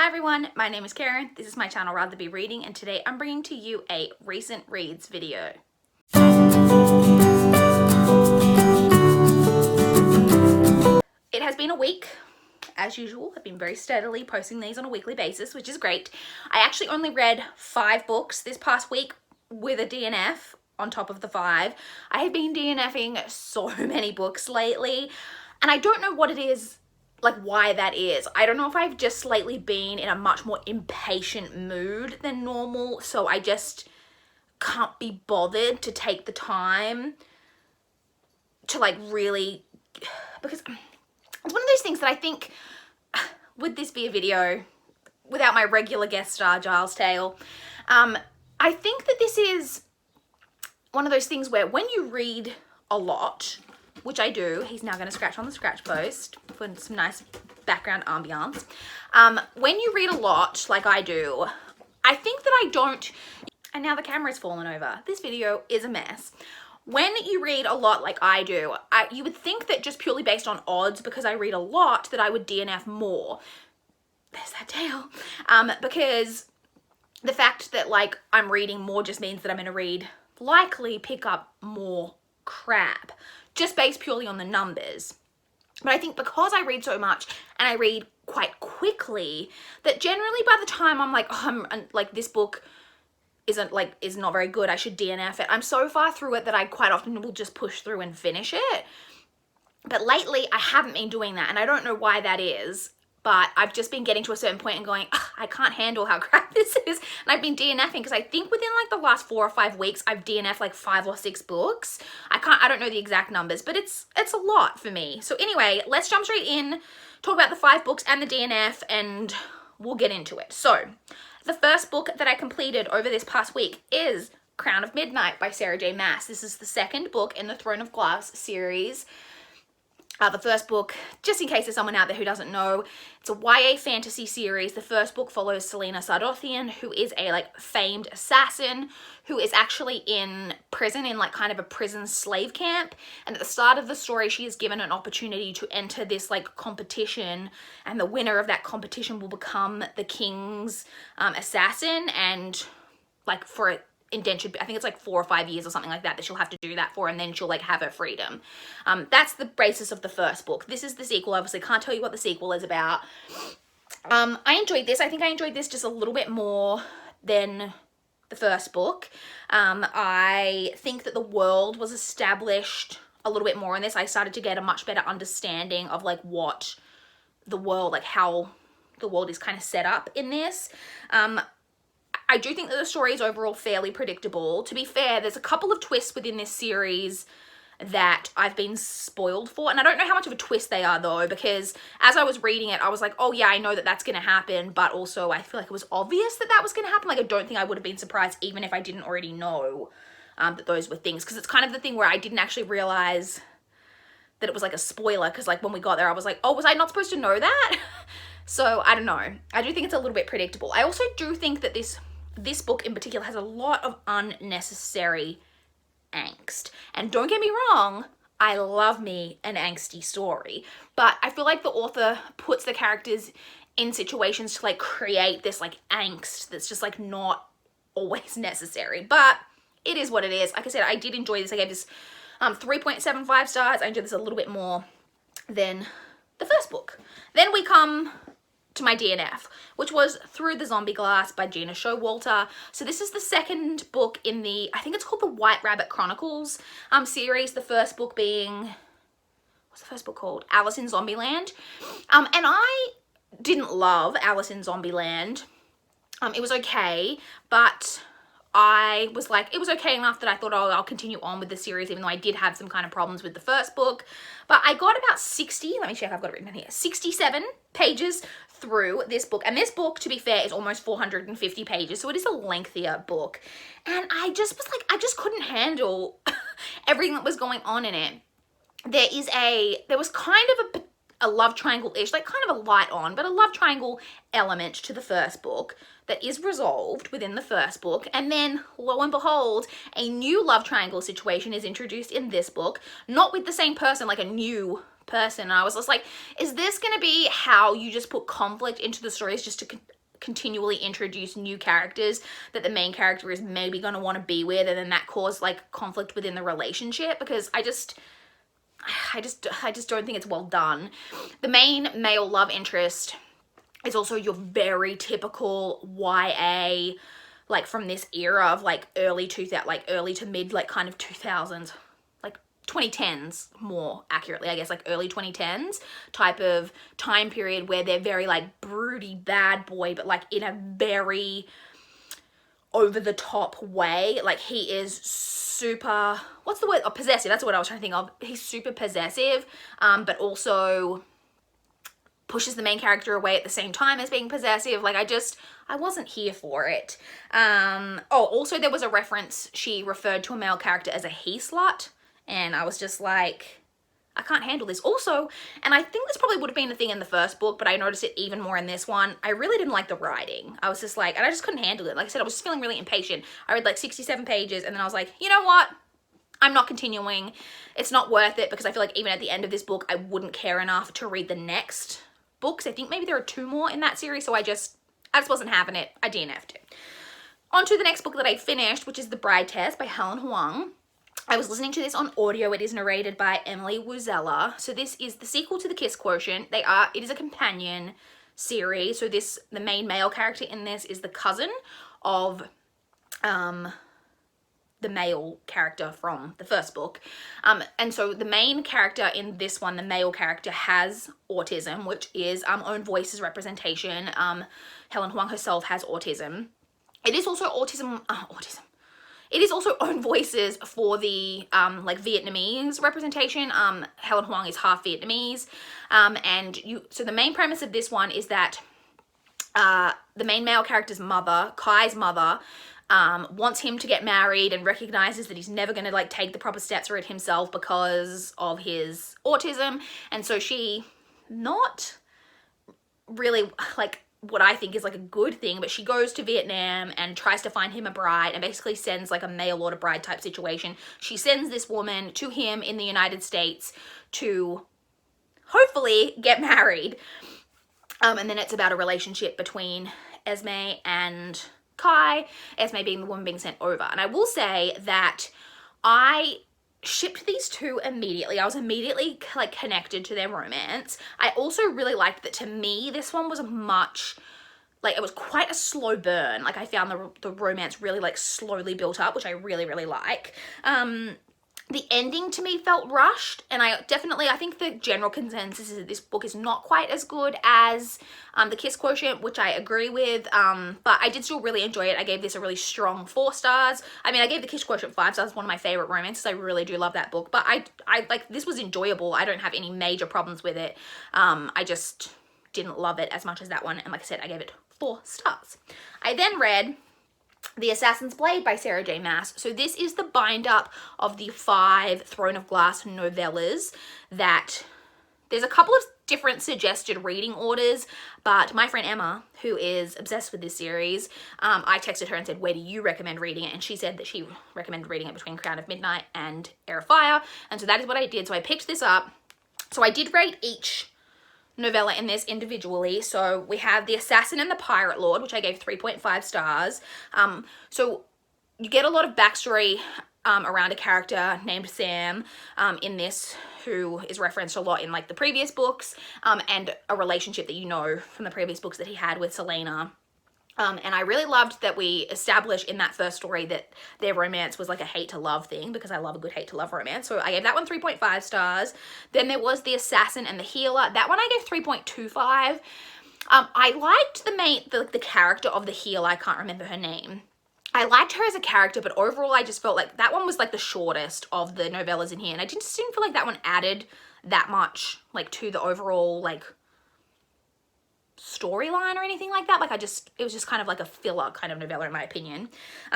Hi everyone, my name is Karen, this is my channel RatherBeReading, and today I'm bringing to you a recent reads video. It has been a week, as usual. I've been very steadily posting these on a weekly basis, which is great. I actually only read 5 books this past week with a DNF on top of the 5. I have been DNFing so many books lately, and I don't know what it is, like why that is. I don't know if I've just lately been in a much more impatient mood than normal, so I just can't be bothered to take the time to like really, because it's one of those things that I think, would this be a video without my regular guest star Giles Tale? I think that this is one of those things where when you read a lot, which I do, he's now going to scratch on the scratch post for some nice background ambiance. When you read a lot, like I do, I think that I don't, and now the camera's fallen over. This video is a mess. When you read a lot like I do, you would think that just purely based on odds, because I read a lot, that I would DNF more. There's that tail. Because the fact that like I'm reading more just means that I'm going to read, likely pick up more crap, just based purely on the numbers. But I think because I read so much and I read quite quickly, that generally by the time I'm like, oh, this book is not very good, I should DNF it, I'm so far through it that I quite often will just push through and finish it. But lately I haven't been doing that, and I don't know why that is, but I've just been getting to a certain point and going, I can't handle how crap this is. And I've been DNFing because I think within like the last 4 or 5 weeks, I've DNF'd like 5 or 6 books. I don't know the exact numbers, but it's a lot for me. So anyway, let's jump straight in, talk about the 5 books and the DNF, and we'll get into it. So the first book that I completed over this past week is Crown of Midnight by Sarah J. Maas. This is the second book in the Throne of Glass series. The first book, just in case there's someone out there who doesn't know, it's a YA fantasy series. The first book follows Selena Sardothian, who is a like famed assassin who is actually in prison, in like kind of a prison slave camp. And at the start of the story, she is given an opportunity to enter this like competition, and the winner of that competition will become the king's assassin, and like for it, indentured, I think it's like 4 or 5 years or something like that she'll have to do that for, and then she'll like have her freedom. That's the basis of the first book. This is the sequel. Obviously can't tell you what the sequel is about. I enjoyed this. I think I enjoyed this just a little bit more than the first book. I think that the world was established a little bit more in this. I started to get a much better understanding of like what the world, like how the world is kind of set up in this. I do think that the story is overall fairly predictable. To be fair, there's a couple of twists within this series that I've been spoiled for, and I don't know how much of a twist they are though, because as I was reading it, I was like, oh yeah, I know that that's going to happen, but also I feel like it was obvious that that was going to happen. Like I don't think I would have been surprised even if I didn't already know that those were things, because it's kind of the thing where I didn't actually realize that it was like a spoiler, because like when we got there, I was like, oh, was I not supposed to know that? So I don't know. I do think it's a little bit predictable. I also do think that this book in particular has a lot of unnecessary angst. And don't get me wrong, I love me an angsty story, but I feel like the author puts the characters in situations to like create this like angst that's just like not always necessary, but it is what it is. Like I said, I did enjoy this. I gave this 3.75 stars. I enjoyed this a little bit more than the first book. Then we come to my DNF, which was Through the Zombie Glass by Gina Showalter. So this is the second book in the, I think it's called the White Rabbit Chronicles series. The first book being, what's the first book called? Alice in Zombieland. And I didn't love Alice in Zombieland. It was okay, but I was like, it was okay enough that I thought, oh, I'll continue on with the series, even though I did have some kind of problems with the first book. But I got about 60, let me check, I've got it written down here, 67 pages through this book. And this book, to be fair, is almost 450 pages, so it is a lengthier book. And I just was like, I just couldn't handle everything that was going on in it. There was kind of a love triangle-ish, like kind of a light on, but a love triangle element to the first book that is resolved within the first book. And then, lo and behold, a new love triangle situation is introduced in this book, not with the same person, like a new person. And I was just like, is this going to be how you just put conflict into the stories just to continually introduce new characters that the main character is maybe going to want to be with, and then that cause like conflict within the relationship? Because I just don't think it's well done. The main male love interest is also your very typical YA, like from this era of like early to mid, like kind of 2000s, like 2010s more accurately, I guess, like early 2010s type of time period, where they're very like broody bad boy, but like in a very over the top way. Like he is super, what's the word? Oh, possessive. That's what I was trying to think of. He's super possessive, but also pushes the main character away at the same time as being possessive. Like I wasn't here for it. Also there was a reference, she referred to a male character as a he slut, and I was just like, I can't handle this. Also, and I think this probably would have been a thing in the first book, but I noticed it even more in this one, I really didn't like the writing. I was just like, and I just couldn't handle it. Like I said, I was just feeling really impatient. I read like 67 pages and then I was like, you know what? I'm not continuing. It's not worth it, because I feel like even at the end of this book, I wouldn't care enough to read the next books. I think maybe there are 2 more in that series, so I just wasn't having it. I DNF'd it. On to the next book that I finished, which is The Bride Test by Helen Huang. I was listening to this on audio. It is narrated by Emily Wuzella. So this is the sequel to The Kiss Quotient. It is a companion series. So the main male character in this is the cousin of the male character from the first book. And so the main character in this one, the male character, has autism, which is Own Voice's representation. Helen Huang herself has autism. It is also It is also Own Voices for the like Vietnamese representation. Helen Huang is half Vietnamese. So the main premise of this one is that the main male character's mother, Kai's mother, wants him to get married and recognizes that he's never going to like take the proper steps for it himself because of his autism. And so she, not really like what I think is like a good thing, but she goes to Vietnam and tries to find him a bride, and basically sends like a mail order bride type situation. She sends this woman to him in the United States to hopefully get married. And then it's about a relationship between Esme and Kai, Esme being the woman being sent over. And I will say that I shipped these two immediately. I was immediately like connected to their romance. I also really liked that, to me, this one was it was quite a slow burn. Like I found the romance really like slowly built up, which I really, really like. The ending to me felt rushed, and I think the general consensus is that this book is not quite as good as The Kiss Quotient, which I agree with, but I did still really enjoy it. I gave this a really strong 4 stars. I mean, I gave The Kiss Quotient 5 stars. It's one of my favorite romances. I really do love that book, but I like, this was enjoyable. I don't have any major problems with it. I just didn't love it as much as that one, and like I said, I gave it 4 stars. I then read The Assassin's Blade by Sarah J. Maas. So this is the bind-up of the 5 Throne of Glass novellas that there's a couple of different suggested reading orders, but my friend Emma, who is obsessed with this series, I texted her and said, where do you recommend reading it? And she said that she recommended reading it between Crown of Midnight and Heir of Fire, and so that is what I did. So I picked this up. So I did rate each novella in this individually. So we have The Assassin and the Pirate Lord, which I gave 3.5 stars. So you get a lot of backstory around a character named Sam in this, who is referenced a lot in like the previous books, and a relationship that you know from the previous books that he had with Selena. And I really loved that we established in that first story that their romance was like a hate to love thing, because I love a good hate to love romance. So I gave that one 3.5 stars. Then there was The Assassin and the Healer. That one I gave 3.25. I liked the character of the healer. I can't remember her name. I liked her as a character, but overall I just felt like that one was like the shortest of the novellas in here. And I just didn't feel like that one added that much like to the overall like storyline or anything like that. Like it was just kind of like a filler kind of novella in my opinion.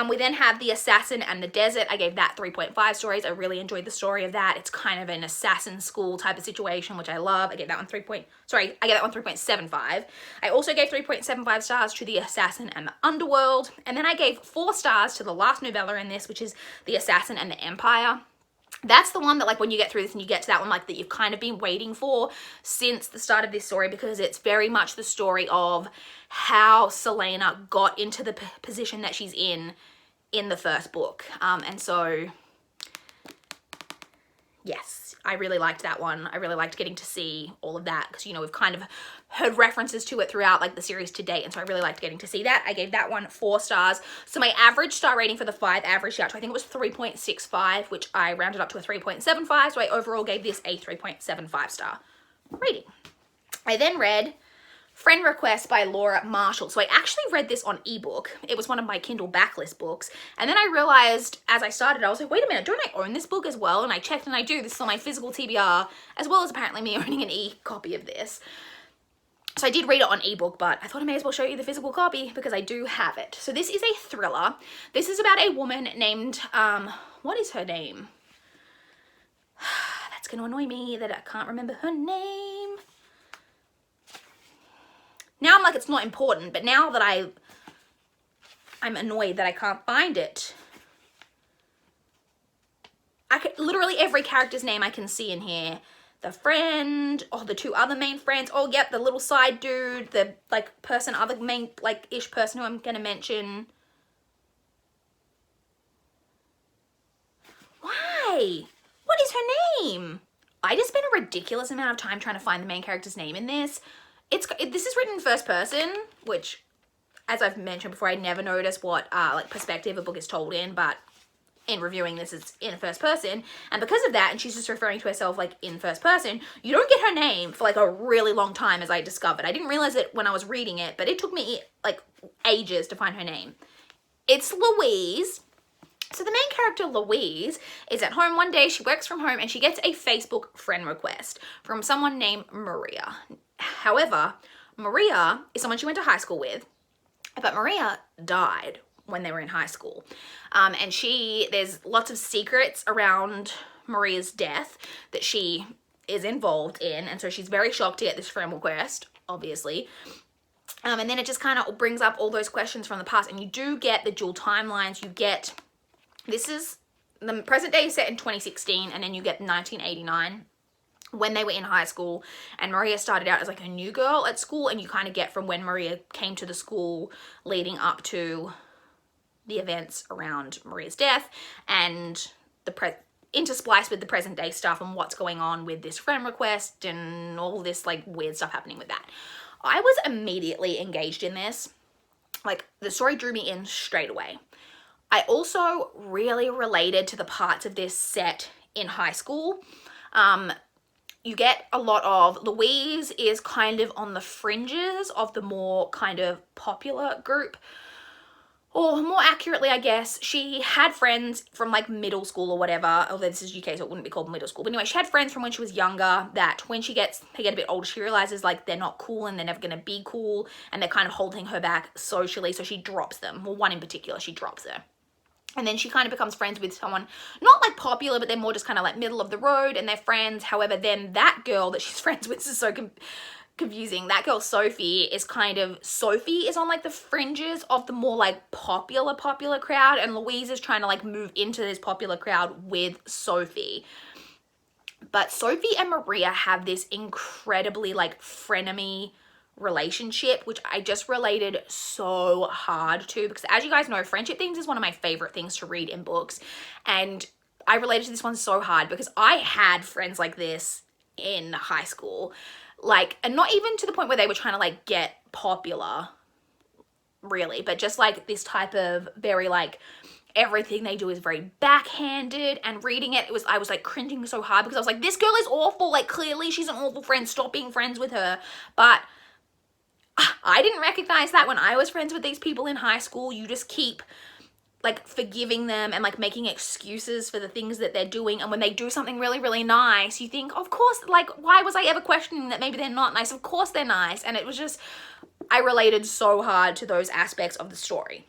We then have The Assassin and the Desert. I gave that 3.5 stories. I really enjoyed the story of that. It's kind of an assassin school type of situation, which I love. I gave that one 3.75. I also gave 3.75 stars to The Assassin and the Underworld. And then I gave 4 stars to the last novella in this, which is The Assassin and the Empire. That's the one that, like, when you get through this and you get to that one, like, that you've kind of been waiting for since the start of this story, because it's very much the story of how Selena got into the position that she's in the first book. And so, yes, I really liked that one. I really liked getting to see all of that, because, you know, we've kind of heard references to it throughout, like, the series to date, and so I really liked getting to see that. I gave that one 4 stars. So my average star rating for the 5 averaged out to, I think it was 3.65, which I rounded up to a 3.75, so I overall gave this a 3.75 star rating. I then read Friend Request by Laura Marshall. So I actually read this on ebook. It was one of my Kindle backlist books. And then I realized as I started, I was like, wait a minute, don't I own this book as well? And I checked and I do. This is on my physical TBR, as well as apparently me owning an e-copy of this. So I did read it on ebook, but I thought I may as well show you the physical copy because I do have it. So this is a thriller. This is about a woman named, what is her name? That's going to annoy me that I can't remember her name. Now I'm like, it's not important, but now that I'm annoyed that I can't find it. I could, literally every character's name I can see in here. The friend, oh, the 2 other main friends, oh, yep, the little side dude, the, like, person, other main, like, ish person who I'm gonna mention. Why? What is her name? I just spent a ridiculous amount of time trying to find the main character's name in this. This is written in first person, which, as I've mentioned before, I never notice what, like, perspective a book is told in, but in reviewing this, it's in first person, and because of that, and she's just referring to herself like in first person, you don't get her name for like a really long time, as I discovered. I didn't realize it when I was reading it, but it took me like ages to find her name. It's Louise. So the main character, Louise, is at home one day. She works from home and she gets a Facebook friend request from someone named Maria. However, Maria is someone she went to high school with, but Maria died when they were in high school. And there's lots of secrets around Maria's death that she is involved in. And so she's very shocked to get this friend request, obviously. And then it just kind of brings up all those questions from the past. And you do get the dual timelines. You get, this is, the present day is set in 2016, and then you get 1989. When they were in high school, and Maria started out as like a new girl at school, and you kind of get from when Maria came to the school leading up to the events around Maria's death, and interspliced with the present day stuff and what's going on with this friend request and all this like weird stuff happening with that. I was immediately engaged in this. Like, the story drew me in straight away. I also really related to the parts of this set in high school. You get a lot of, Louise is kind of on the fringes of the more kind of popular group. Or more accurately, I guess, she had friends from like middle school or whatever, although this is UK, so it wouldn't be called middle school. But anyway, she had friends from when she was younger that when they get a bit older, she realizes like they're not cool and they're never gonna be cool, and they're kind of holding her back socially, so she drops them. Well, one in particular, she drops her. And then she kind of becomes friends with someone, not like popular, but they're more just kind of like middle of the road, and they're friends. However, then that girl that she's friends with is so confusing. That girl, Sophie, is on like the fringes of the more like popular crowd, and Louise is trying to like move into this popular crowd with Sophie. But Sophie and Maria have this incredibly like frenemy relationship, which I just related so hard to, because as you guys know, friendship things is one of my favorite things to read in books, and I related to this one so hard because I had friends like this in high school, like, and not even to the point where they were trying to like get popular really, but just like this type of very like everything they do is very backhanded, and reading it, I was like cringing so hard because I was like, this girl is awful, like clearly she's an awful friend, stop being friends with her. But I didn't recognize that when I was friends with these people in high school. You just keep like forgiving them and like making excuses for the things that they're doing, and when they do something really, really nice, you think, of course, like, why was I ever questioning that maybe they're not nice? Of course they're nice. And it was just, I related so hard to those aspects of the story.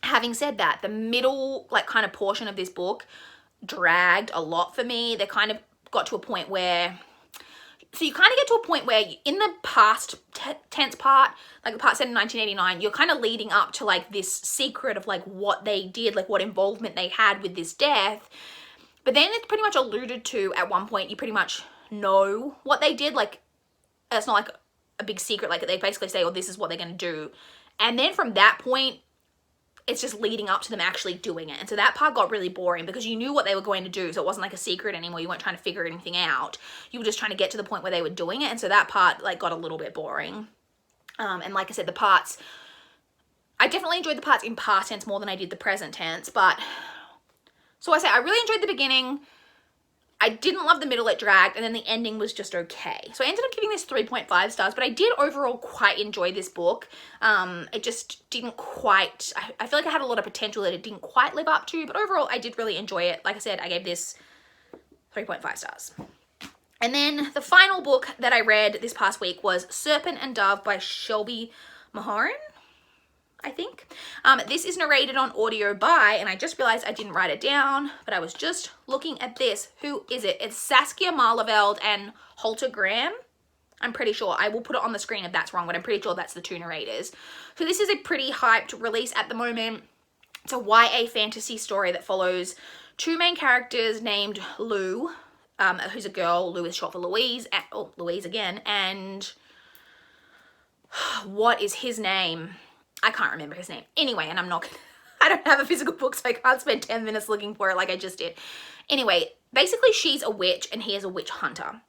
Having said that, the middle like kind of portion of this book dragged a lot for me. They kind of got to a point where, so you kind of get to a point where in the past tense part, like the part set in 1989, you're kind of leading up to like this secret of like what they did, like what involvement they had with this death. But then it's pretty much alluded to at one point, you pretty much know what they did. Like, it's not like a big secret. Like, they basically say, oh, this is what they're going to do. And then from that point, it's just leading up to them actually doing it. And so that part got really boring because you knew what they were going to do. So it wasn't like a secret anymore. You weren't trying to figure anything out. You were just trying to get to the point where they were doing it. And so that part like got a little bit boring. And like I said, the parts, I definitely enjoyed the parts in past tense more than I did the present tense. But so I say I really enjoyed the beginning. I didn't love the middle, it dragged, and then the ending was just okay. So I ended up giving this 3.5 stars, but I did overall quite enjoy this book. It just didn't quite, I feel like I had a lot of potential that it didn't quite live up to, but overall I did really enjoy it. Like I said, I gave this 3.5 stars. And then the final book that I read this past week was Serpent and Dove by Shelby Mahoran, I think. This is narrated on audio by, and I just realized I didn't write it down, but I was just looking at this. Who is it? It's Saskia Marleveld and Holter Graham. I'm pretty sure. I will put it on the screen if that's wrong, but I'm pretty sure that's the two narrators. So this is a pretty hyped release at the moment. It's a YA fantasy story that follows two main characters named Lou, who's a girl. Lou is short for Louise. Oh, Louise again. And what is his name? I can't remember his name. Anyway, and I don't have a physical book, so I can't spend 10 minutes looking for it like I just did. Anyway, basically she's a witch and he is a witch hunter.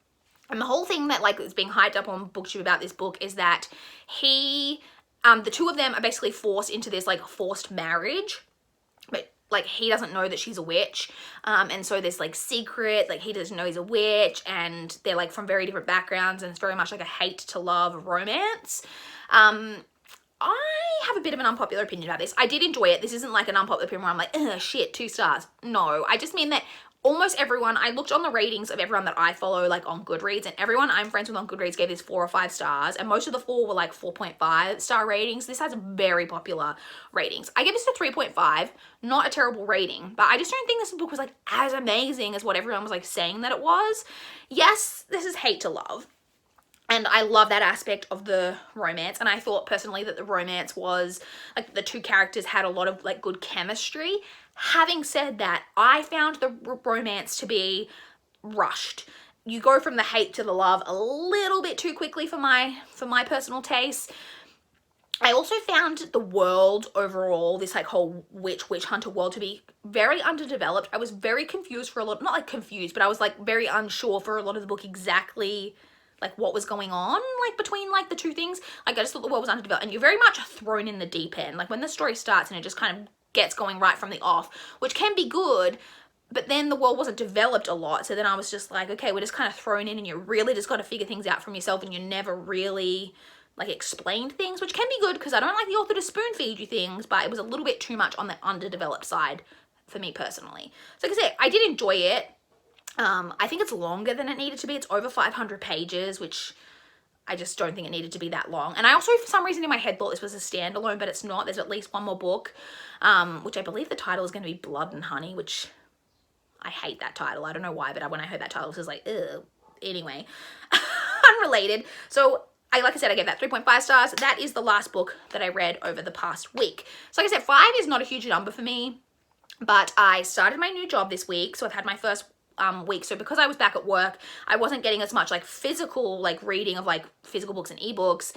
And the whole thing that like is being hyped up on BookTube about this book is that the two of them are basically forced into this like forced marriage. But like he doesn't know that she's a witch. And so there's like secret, like he doesn't know he's a witch, and they're like from very different backgrounds, and it's very much like a hate to love romance. I have a bit of an unpopular opinion about this. I did enjoy it. This isn't like an unpopular opinion where I'm like, ugh, shit, 2 stars. No, I just mean that almost everyone, I looked on the ratings of everyone that I follow like on Goodreads, and everyone I'm friends with on Goodreads gave this 4 or 5 stars, and most of the 4 were like 4.5 star ratings. This has very popular ratings. I give this a 3.5, not a terrible rating, but I just don't think this book was like as amazing as what everyone was like saying that it was. Yes, this is hate to love. And I love that aspect of the romance. And I thought personally that the romance was, like, the two characters had a lot of, like, good chemistry. Having said that, I found the romance to be rushed. You go from the hate to the love a little bit too quickly for my personal taste. I also found the world overall, this like whole witch hunter world, to be very underdeveloped. I was very confused for a lot, not like confused, but I was like very unsure for a lot of the book exactly like what was going on like between like the two things. Like I just thought the world was underdeveloped, and you're very much thrown in the deep end. Like when the story starts and it just kind of gets going right from the off, which can be good, but then the world wasn't developed a lot. So then I was just like, okay, we're just kind of thrown in, and you really just got to figure things out from yourself, and you never really like explained things, which can be good because I don't like the author to spoon feed you things, but it was a little bit too much on the underdeveloped side for me personally. So like I said, I did enjoy it. I think it's longer than it needed to be. It's over 500 pages, which I just don't think it needed to be that long. And I also, for some reason in my head, thought this was a standalone, but it's not. There's at least one more book, which I believe the title is going to be Blood and Honey, which I hate that title. I don't know why, but when I heard that title, I was like, ugh. Anyway, unrelated. So like I said, I gave that 3.5 stars. That is the last book that I read over the past week. So like I said, 5 is not a huge number for me, but I started my new job this week. So I've had my first week. So because I was back at work, I wasn't getting as much like physical like reading of like physical books and ebooks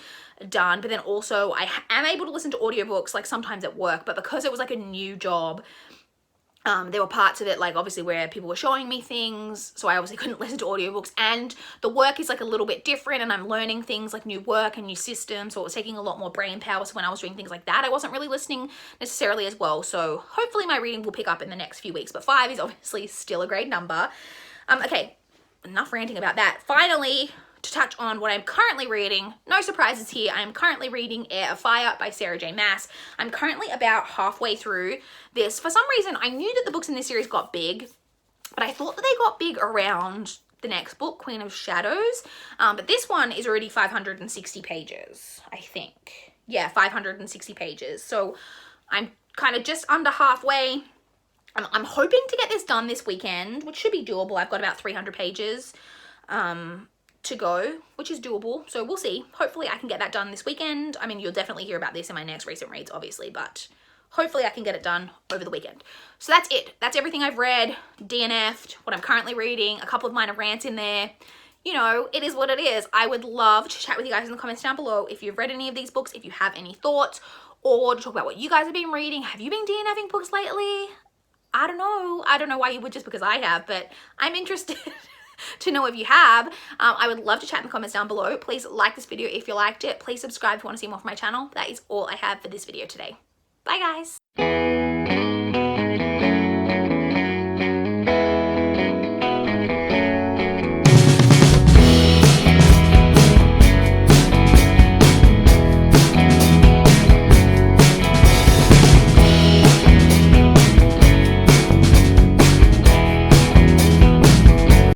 done, but then also I am able to listen to audiobooks like sometimes at work. But because it was like a new job, there were parts of it like obviously where people were showing me things, so I obviously couldn't listen to audiobooks, and the work is like a little bit different, and I'm learning things like new work and new systems, so it was taking a lot more brain power. So when I was doing things like that, I wasn't really listening necessarily as well. So hopefully my reading will pick up in the next few weeks, but 5 is obviously still a great number. Okay, enough ranting about that. Finally, to touch on what I'm currently reading, no surprises here. I'm currently reading Heir of Fire by Sarah J Maas. I'm currently about halfway through this. For some reason, I knew that the books in this series got big, but I thought that they got big around the next book, Queen of Shadows. But this one is already 560 pages, I think. Yeah, 560 pages. So I'm kind of just under halfway. I'm hoping to get this done this weekend, which should be doable. I've got about 300 pages to go, which is doable, so we'll see. Hopefully I can get that done this weekend. I mean, you'll definitely hear about this in my next recent reads, obviously, but hopefully I can get it done over the weekend. So that's it. That's everything I've read, DNF'd, what I'm currently reading, a couple of minor rants in there. You know, it is what it is. I would love to chat with you guys in the comments down below if you've read any of these books, if you have any thoughts, or to talk about what you guys have been reading. Have you been DNFing books lately? I don't know. I don't know why you would just because I have, but I'm interested to know if you have. I would love to chat in the comments down below. Please like this video if you liked it. Please subscribe if you want to see more from my channel. That is all I have for this video today. Bye guys.